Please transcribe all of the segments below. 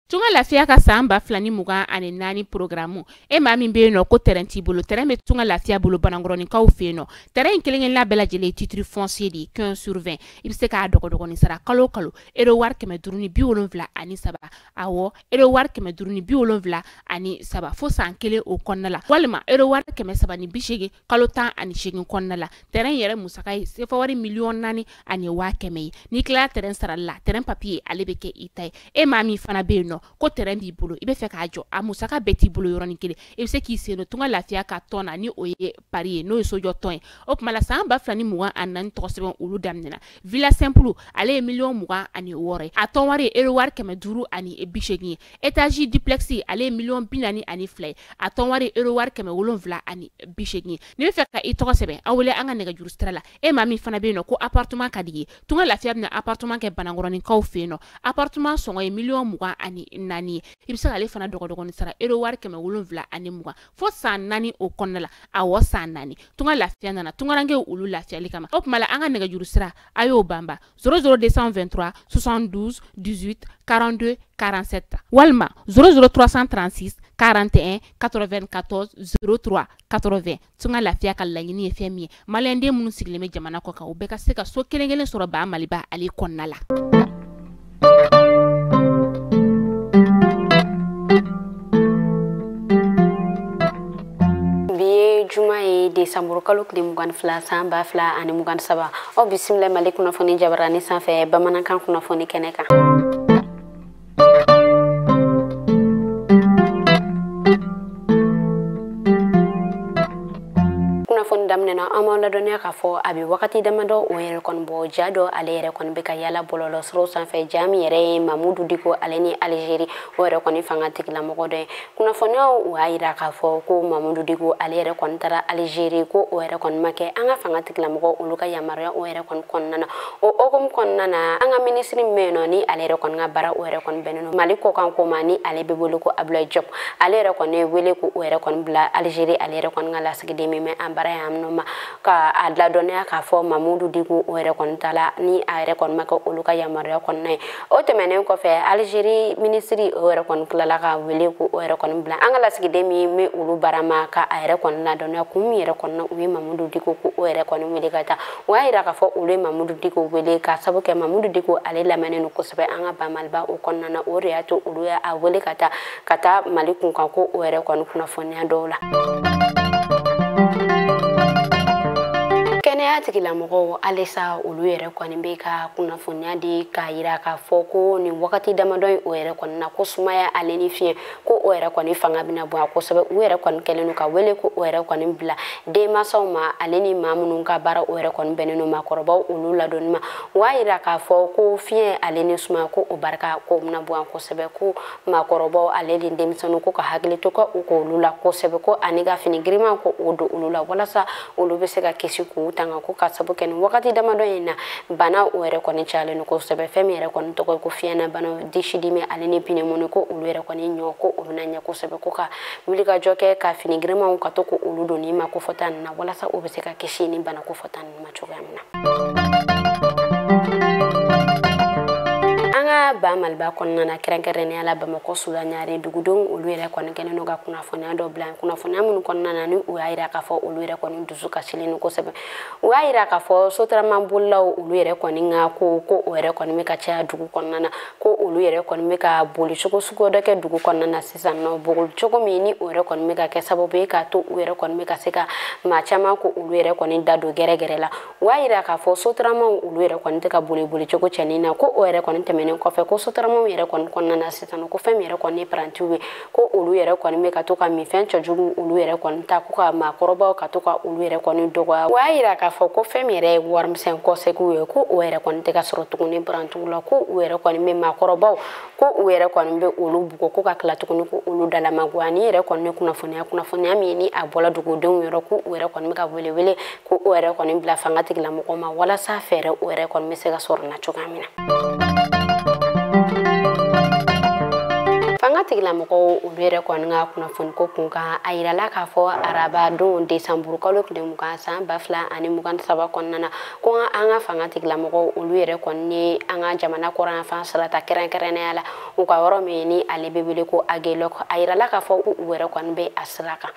Tunga lafiya ka samba flani mugan ani nani programu e ma min be no ko terrain ti bolo terrain be tunga lafiya bolo banangoroni kaw fe no terrain kelen la bela jele titre foncier di 15 sur 20 ibse ka dogo ni sara kalo ero war keme duruni bi wolonvla ani saba awo ero war keme duruni bi wolonvla ani saba fo san kele o konnala walma ero war keme saba ni bishege kalo tan ani shegin konnala terrain yere musakai se fawari million nani ani wa keme ni kla terrain sara la terrain papier alebeke itay e ma mi fana be no ko terrain bi bolo ibe fe ka jo amusaka beti bolo yoroni kele e se ki se no tunga lafiya ka tona ni oye pari no so jo ton o mala samba flani mugan anan to sebon ulu damnena villa simple ale million mugan ani wore a ton wari ero war keme duru ani e bishegi etage duplexi ale million binani ani flay a ton wari ero war keme wolonvla ani bishegi ni fe ka i to sebe awle anga nega juru strala e mami fana be no ko appartement kadigi tunga lafiya na appartement ke banangoroni kaw fe no appartement songo e million mugan ani nani ibisa ale fana dogo ni sara ero war keme wolonvla ani mugan fo san nani o konnala awo san nani tunga lafiya nana tunga range ulu lafiya likama op mala anga nega juru sira ayo bamba 00223 72 18 42 47 walma 00336 41 94 03 80 tunga lafiya ka lanyini e femi malende munu sigleme jamana ko ka o beka se ka so kelengelen soro ba maliba ali konnala juma e décembre kalo kile mugan fla samba fla ani mugan saba o bismillah malik na foni jabarani sanfɛ bamanankan kuna foni kɛnɛ kan damnena amala donia ka fo abi wakati damado o yere kon bo jado ale yere kon be ka yala bololo sro sanfɛ jami yere Mamudu Diko aleni Algérie o yere kon fanga tikla mogo de kuna fonyo wa ira ka fo ko Mamudu Diko ale yere kon tara Algérie ko o yere kon make anga fanga tikla mogo uluka yamaria o yere kon konnana o ogum konnana anga ministre meno ni ale yere kon ngabara o yere kon benno maliko kan ko mani ale be boluko Abdoulaye Diop ale yere kon ne wele ko o yere kon bla Algérie ale yere kon ngala sigide mi me ambara yam no ma ka adla donia ka fo Mamudu Diko o yere kon tala ni a yere kon maka uluka yamaria kon nay o temene ko fe Algérie ministre o yere kon kala ka wele ko o yere kon bla angala sigide mi me ulu barama ka a yere kon la donia kum yere kon na wi Mamudu Diko ko o yere kon wele kata wa ira ka fo ulu Mamudu Diko wele ka sabu ke Mamudu Diko ale lamene no ko sebe anga ba malba o kon na o reato ulu ya a wele kata malikun kan ko o yere kon kuna fonya dola kenya tikila mogo alesa ulu yere kwani be ka kuna fonya di ka ira ka foko ni wakati damadon o yere kwani na ko sumaya aleni fie ko o yere kwani fanga bina bo ko sebe o yere kwani kelenu ka wele ko o yere kwani bla de masoma aleni mamunu ka bara o yere kwani beneno makoroba ulu la donma wa ira ka foko fie aleni suma ko o barka ko na bo ko sebe ko makoroba aleni demsonu ko ka hagle to ko lula ko sebe ko aniga fini grima ko odo ulula wala sa ulu be se ka kesi ko tanga ko kasabu ken wakati damado ina bana o yere ko ni chale no ko sebe femi yere ko to ko fiana bana dishidi me aleni pine mono ko ulu yere ko ni nyoko ulunanya ko sebe ko ka wili ka joke ka fini grima ko to ko uludo ni ma ko fotan na wala sa o be se ka kesi ni bana ko fotan ma chogamna ba malba konna na kerenkerene ala ba mako sula nyaare dugudon ulu yere kon kene no ga kuna fonya do blan kuna fonya mun konna na ni u ayira ka fo ulu yere kon dusu ka silinu ko sebe u ayira ka fo sotra mambulla ulu yere kon nga ko o yere kon me ka cha dugu konna na ko ulu yere kon me ka boli choko suko do ke dugu konna na sisan no bogol choko mi ni o yere kon me ka ke sababu ka to u yere kon me ka seka ma chama ko ulu yere kon da do gere la u ayira ka fo sotra mam ulu yere kon te ka boli choko chanina ko o yere kon temene ko fe ko sotaramo yere kon konna na sitano ko fem yere kon ni prantiwe ko ulu yere kon me ka to ka mi fen choju ulu yere kon ta ko ka ma koroba ka to ka ulu yere kon dogo wa ira ka fo ko fem yere warm sen ko se ku ko o yere kon te ka soro to ni prantula ko o yere kon me ma koroba ko o yere kon be ulu buko ko ka kala to ko ulu dala magwani yere kon ne kuna fonya mi ni abola dugo don yere ko o yere kon me ka wele ko o yere kon bla fangati la mo ko ma wala sa fere o yere kon me se ka soro na chogamina fanga tigilamɔgɔw olu yɛrɛ kɔni ka kunnafoni ko kun kan a yirala k'a fɔ araba don desanburu kalo tile 20 san 2023 kɔnɔna na ko an ka fanga tigilamɔgɔw olu yɛrɛ kɔni ye an ka jamana kɔrɔnfan sarata kɛrɛnkɛrɛnnenya la u ka yɔrɔ min ni ale bɛ wele ko Aguelok a yirala k'a fɔ u yɛrɛ kɔni bɛ a sira kan.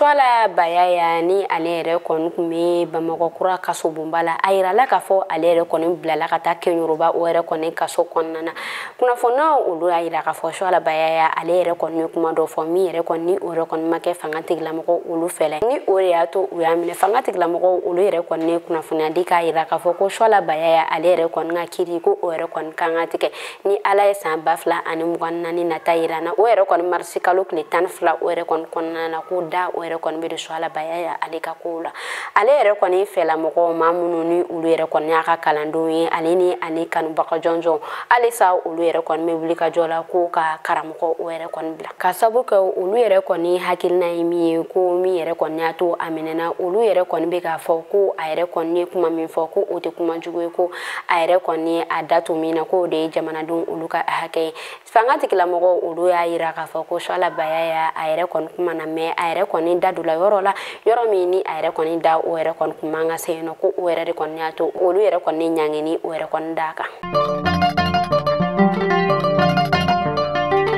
Twala Bayaya ni ale yɛrɛ kɔni kun bɛ Bamakɔ kura kaso bonba la a yirala k'a fɔ ale yɛrɛ kɔni bilala ka taa Kɛɲoroba o yɛrɛ kɔni kaso kɔnɔna na kunnafoniyaw olu y'a yira k'a fɔ Twala Bayaya ale yɛrɛ kɔni ye kuma dɔ fɔ min yɛrɛ kɔni o yɛrɛ kɔni ma kɛ fanga tigilamɔgɔ olu fɛlɛ ni o de y'a to u y'a minɛ fanga tigilamɔgɔ olu yɛrɛ kɔni ye kunnafoniya di k'a yira k'a fɔ ko Twala Bayaya ale yɛrɛ kɔni ka kiiri ko o yɛrɛ kɔni kan ka tigɛ ni Ala ye san 2024 nata yira na o yɛrɛ kɔni marisi kalo tile 12 o yɛrɛ kɔni kɔnɔna na ko da o yɛrɛ kɔni bɛ de Twala Bayaya ale ka kow la ale yɛrɛ kɔni fɛla mɔgɔw maa minnu ni olu yɛrɛ kɔni y'a ka kalandenw ye ale ni ani kanubaga jɔnjɔn halisa olu yɛrɛ kɔni bɛ wuli ka jɔ la ko ka karamɔgɔ o yɛrɛ kɔni bila ka sabu kɛ olu yɛrɛ kɔni hakilina ye min ye ko min yɛrɛ kɔni y'a to a minɛna olu yɛrɛ kɔni bɛ k'a fɔ ko a yɛrɛ kɔni ye kuma min fɔ ko o tɛ kuma jugu ye ko a yɛrɛ kɔni ye a datu min na ko o de ye jamanadenw olu ka hakɛ ye fanga tigilamɔgɔw olu y'a yira k'a fɔ ko Twala Bayaya a yɛrɛ kɔni kuma na mɛ a yɛrɛ kɔni da don la yɔrɔ la yɔrɔ min ni a yɛrɛ kɔni da o yɛrɛ kɔni kun man ka se yen nɔ ko o yɛrɛ de kɔni y'a to olu yɛrɛ kɔni ɲangeni o yɛrɛ kɔni d'a kan.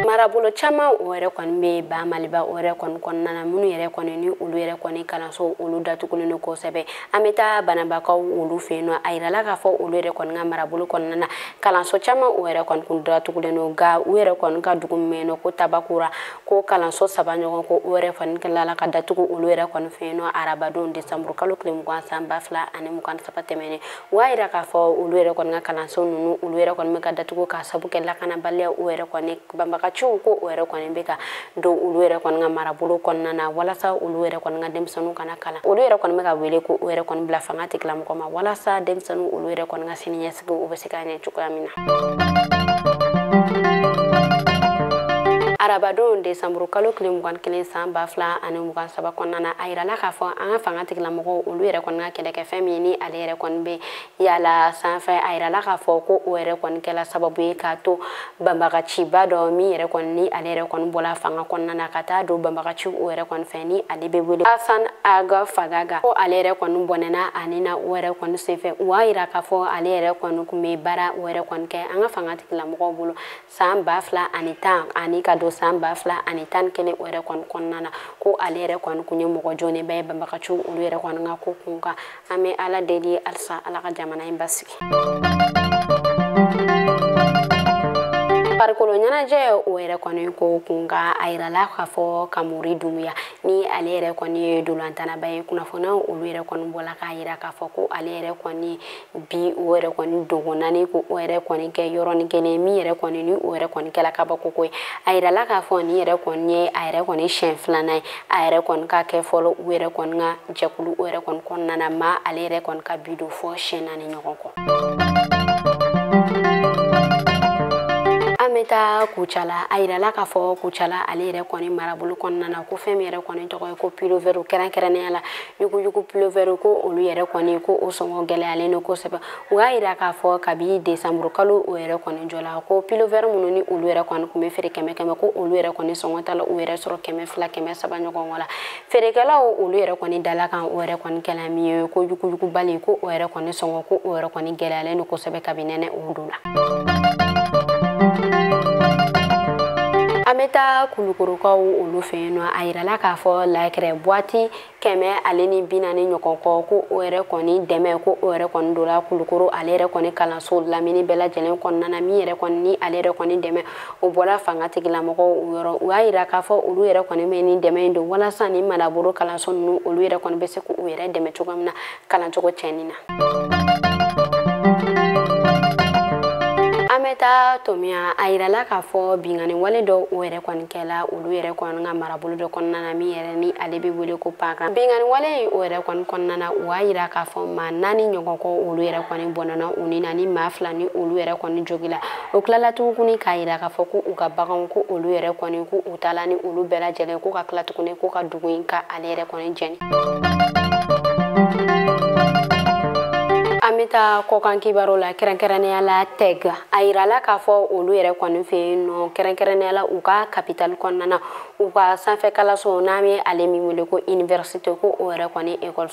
Marabolo caman o yɛrɛ kɔni bɛ Ba Maliba o yɛrɛ kɔni kɔnɔna na minnu yɛrɛ kɔni ni olu yɛrɛ kɔni kalanso olu datugulen don kosɛbɛ an bɛ taa Banabakaw olu fɛ yen nɔ a yirala k'a fɔ olu yɛrɛ kɔni ka marabolo kɔnɔna na kalanso caman o yɛrɛ kɔni kun datugulen don nka u yɛrɛ kɔni ka dugu min bɛ yen nɔ ko Tabakura ko kalanso 3 ɲɔgɔn ko o yɛrɛ kɔni tilala ka datugu olu yɛrɛ kɔni fɛ yen nɔ arabadon desanburu kalo tile 20 san 2023 tɛmɛnen u y'a yira k'a fɔ olu yɛrɛ kɔni ka kalanso ninnu olu yɛrɛ kɔni bɛ ka datugu k'a sabu kɛ lakanabaliya o yɛrɛ kɔni banbagaciw ko o yɛrɛ kɔni bɛ ka don olu yɛrɛ kɔni ka marabolo kɔnɔna na walasa olu yɛrɛ kɔni ka denmisɛnninw kana kalan olu yɛrɛ kɔni bɛ ka wele ko o yɛrɛ kɔni bila fanga tigilamɔgɔ ma walasa denmisɛnninw olu yɛrɛ kɔni ka siniɲɛsigi o bɛ se ka ɲɛ cogoya min na. Arabadon desanburu kalo tile 21 san 2023 kɔnɔna na a yirala k'a fɔ an ka fanga tigilamɔgɔw olu yɛrɛ kɔni ka kɛlɛkɛfɛn min ni ale yɛrɛ kɔni bɛ yala sanfɛ a yirala k'a fɔ ko o yɛrɛ kɔni kɛla sababu ye k'a to banbagaciba dɔ min yɛrɛ kɔni ni ale yɛrɛ kɔni bɔla fanga kɔnɔna na ka taa don banbagaciw o yɛrɛ kɔni fɛ ni ale bɛ wele Asan Aga Fagaga ko ale yɛrɛ kɔni bɔnɛna ani na o yɛrɛ kɔni senfɛ u y'a yira k'a fɔ ale yɛrɛ kɔni kun bɛ baara o yɛrɛ kɔni kɛ an ka fanga tigilamɔgɔw bolo san 2010 ani ka don san 2011 o yɛrɛ kɔni kɔnɔna na ko ale yɛrɛ kɔni kun ye mɔgɔ jɔneba ye banbagaciw olu yɛrɛ kɔni ka ko kun kan an bɛ Ala deli halisa Ala ka jamana in basigi. Farikolo ɲɛnajɛ o yɛrɛ kɔni ko kun ka a yirala k'a fɔ Kamori Dunbiya ni ale yɛrɛ kɔni ye dolantanaba ye kunnafoniyaw olu yɛrɛ kɔni bɔla k'a yira k'a fɔ ko ale yɛrɛ kɔni bi o yɛrɛ kɔni dogo naani ko o yɛrɛ kɔni kɛ yɔrɔnin kelen min yɛrɛ kɔni ni o yɛrɛ kɔni kɛla kabako ye a yirala k'a fɔ ni yɛrɛ kɔni ye a yɛrɛ kɔni siɲɛ 2nan ye a yɛrɛ kɔni ka kɛ fɔlɔ u yɛrɛ kɔni ka jɛkulu o yɛrɛ kɔni kɔnɔna na ma ale yɛrɛ kɔni ka bi don fɔ siɲɛ 4 ɲɔgɔn kɔ. An bɛ taa Kucala a yirala k'a fɔ Kucala ale yɛrɛ kɔni marabolo kɔnɔna na ko fɛn min yɛrɛ kɔni tɔgɔ ye ko pullover kɛrɛnkɛrɛnnenya la yuguyugu pullover ko olu yɛrɛ kɔni ko o sɔngɔ gɛlɛyalen don kosɛbɛ u y'a yira k'a fɔ kabi desanburu kalo o yɛrɛ kɔni jɔla ko pullover minnu ni olu yɛrɛ kɔni kun bɛ feere 100 ko olu yɛrɛ kɔni sɔngɔ ta la u yɛrɛ sɔrɔ 200 300 ɲɔgɔn la feerekɛlaw olu yɛrɛ kɔni dala kan o yɛrɛ kɔni kɛla min ye ko yuguyugubali ko o yɛrɛ kɔni sɔngɔ ko o yɛrɛ kɔni gɛlɛyalen don kosɛbɛ kabi nɛnɛ o don la. An bɛ taa Kulukorokaw olu fɛ yen nɔ a yirala k'a fɔ lakɛrɛ boîte 140 ɲɔgɔn kɔ ko o yɛrɛ kɔni dɛmɛ ko o yɛrɛ kɔni donna Kulukoro ale yɛrɛ kɔni kalanso lamini bɛɛ lajɛlen kɔnɔna na min yɛrɛ kɔni ni ale yɛrɛ kɔni dɛmɛ o bɔra fanga tigilamɔgɔw o yɔrɔ u y'a yira k'a fɔ olu yɛrɛ kɔni bɛ nin dɛmɛ in don walasa ni Malaboro kalanso ninnu olu yɛrɛ kɔni bɛ se k'u yɛrɛ dɛmɛ cogo min na kalancogo cɛnni na. An bɛ taa Tomiya a yirala k'a fɔ bingani wale dɔ o yɛrɛ kɔni kɛla olu yɛrɛ kɔni ka marabolo dɔ kɔnɔna na min yɛrɛ ni ale bɛ wele ko Paka bingani wale o yɛrɛ kɔni kɔnɔna na u y'a yira k'a fɔ maa 4 ɲɔgɔn kɔ olu yɛrɛ kɔni bɔnɛna u ni na ni maa 2 ni olu yɛrɛ kɔni jogila o tilala tuguni k'a yira k'a fɔ ko u ka baganw ko olu yɛrɛ kɔni ko u taala ni olu bɛɛ lajɛlen ko ka tila tuguni ko ka dugu in ka ale yɛrɛ kɔni jɛni. An bɛ Amita kokan kibaro la kɛrɛnkɛrɛnnenya la teg a yirala k'a fɔ olu yɛrɛ kɔni fɛ yen nɔ kɛrɛnkɛrɛnnenya la u ka capitale kɔnɔna na u ka sanfɛ kalanso n'an bɛ ale min wele ko université ko o yɛrɛ kɔni école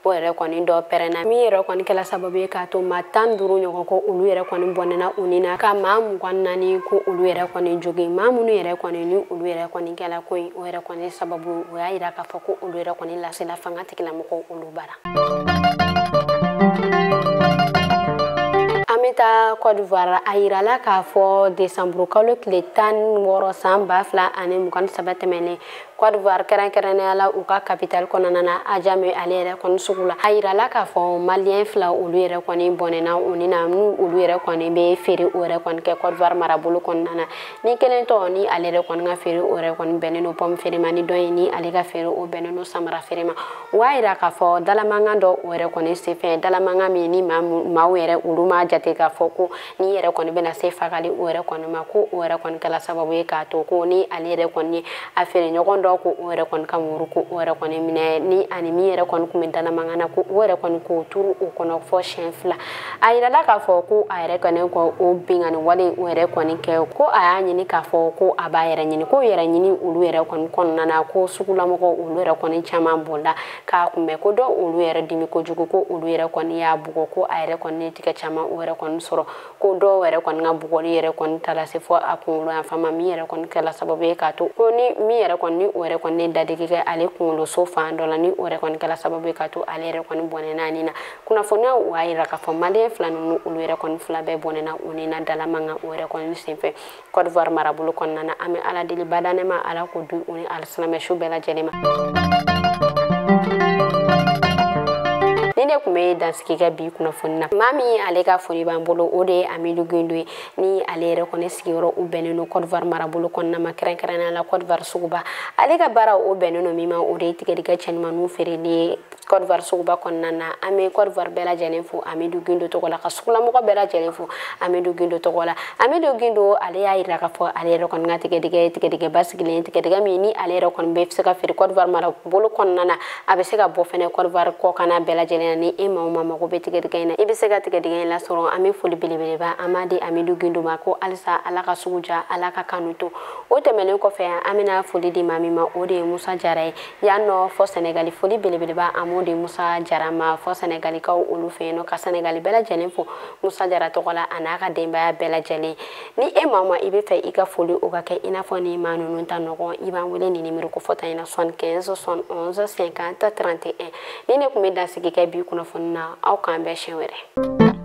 o yɛrɛ kɔni dɔ pɛrɛnna min yɛrɛ kɔni kɛla sababu ye k'a to maa 15 ɲɔgɔn ko olu yɛrɛ kɔni bɔnɛna u ni na ka maa 24 ko olu yɛrɛ kɔni jogi maa minnu yɛrɛ kɔni ni olu yɛrɛ kɔni kɛla ko in o yɛrɛ kɔni sababu o y'a yira k'a fɔ ko olu yɛrɛ kɔni lasela fanga tigilamɔgɔw olu bara. Amita Côte d'Ivoire a yirala k'a fɔ décembre kalo tile 16 san 2023 tɛmɛnen Côte d'Ivoire kɛrɛnkɛrɛnnenya la u ka capitale kɔnɔna na Adjamé ale yɛrɛ kɔni sugu la a yirala k'a fɔ malien fila olu yɛrɛ kɔni bɔnɛna u ni na n'u olu yɛrɛ kɔni bɛ feere o yɛrɛ kɔni kɛ Côte d'Ivoire marabolo kɔnɔna na ni kelen tɔ ni ale yɛrɛ kɔni ka feere o yɛrɛ kɔni bɛnnen don pomme feere ma ni dɔ ye ni ale ka feere o bɛnnen don samara feere ma o b'a yira k'a fɔ dalamankan dɔ o yɛrɛ kɔni senfɛ dalamankan min ni maaw yɛrɛ olu ma jate k'a fɔ ko ni yɛrɛ kɔni bɛna se fagali o yɛrɛ kɔni ma ko o yɛrɛ kɔni kɛla sababu ye k'a to ko ni ale yɛrɛ kɔni ye a feere ɲɔgɔn dɔ ko o yɛrɛ kɔni ka muru ko o yɛrɛ kɔni minɛ ni ani min yɛrɛ kɔni tun bɛ dalamankan na ko o yɛrɛ kɔni k'o turu o kɔnɔ fɔ siɲɛ 2 a yirala k'a fɔ ko a yɛrɛ kɔni ko o bingani wale o yɛrɛ kɔni kɛ ko a y'a ɲini k'a fɔ ko a b'a yɛrɛ ɲini ko yɛrɛ ɲini olu yɛrɛ kɔni kɔnɔna na ko sugulamɔgɔw olu yɛrɛ kɔni caman bonda k'a kunbɛn ko dɔ olu yɛrɛ dimi kojugu ko olu yɛrɛ kɔni y'a bugɔ ko a yɛrɛ kɔni tigɛ caman o yɛrɛ kɔni sɔrɔ ko dɔw yɛrɛ kɔni ka bugɔli yɛrɛ kɔni taara se fɔ a kunkolo yan fan ma min yɛrɛ kɔni kɛla sababu ye k'a to ko ni min yɛrɛ kɔni ni o yɛrɛ kɔni dadigi kɛ ale kunkoloso fan dɔ la ni o yɛrɛ kɔni kɛla sababu ye k'a to ale yɛrɛ kɔni bɔnɛna ni na kunnafoniya o y'a yira k'a fɔ malien fila ninnu olu yɛrɛ kɔni fila bɛɛ bɔnɛna u ni na dalamankan o yɛrɛ kɔni senfɛ Côte d'Ivoire marabolo kɔnɔna na an bɛ ala deli badane ma ala ko du u ni alisilamɛsu bɛɛ lajɛlen ma. Ni ne kun bɛ dansigi kɛ bi kunnafoni na maa min ale ka foli b'an bolo o de ye Amidou Guindo ye ni ale yɛrɛ kɔni sigiyɔrɔ u bɛnnen don Côte d'Ivoire marabolo kɔnɔna ma kɛrɛnkɛrɛnnenya la Côte d'Ivoire suguba ale ka baara o bɛnnen don min ma o de ye tigɛdɛgɛ cɛɲumanninw feereli ye Côte d'Ivoire suguba kɔnɔna na an bɛ Côte d'Ivoire bɛɛ lajɛlen fo Amidou Guindo tɔgɔ la ka sugulamɔgɔ bɛɛ lajɛlen fo Amidou Guindo tɔgɔ la Amidou Guindo ale y'a yira k'a fɔ ale yɛrɛ kɔni ka tigɛdɛgɛ basigilen tigɛdɛgɛ min ni ale yɛrɛ kɔni bɛ se ka feere Côte d'Ivoire marabolo kɔnɔna na a bɛ se ka bɔ fɛnɛ Côte d'Ivoire kɔkanna bɛɛ lajɛlen ni e maa o maa mago bɛ tigɛdɛgɛ in na i bɛ se ka tigɛdɛgɛ in lasɔrɔ an bɛ foli belebeleba an b'a di Amidou Guindo ma ko halisa ala ka sugu ja ala ka kanu to o tɛmɛnen kɔfɛ an bɛna foli di maa min ma o de ye Musa Jara ye yan nɔ fɔ Sénégal foli belebeleba an b'o di Musa Jara ma fɔ Sénégalikaw olu fɛ yen nɔ ka Sénégal bɛɛ lajɛlen fo Musa Jara tɔgɔ la a n'a ka denbaya bɛɛ lajɛlen ni e maa o maa i bɛ fɛ i ka foli o ka kɛ i n'a fɔ ni maa ninnu ta ɲɔgɔn i b'an wele ni numéro kofɔta in na 75 71 50 31 ni ne kun bɛ dansigi kɛ bi kunnafoni na aw k'an bɛɛ siɲɛ wɛrɛ.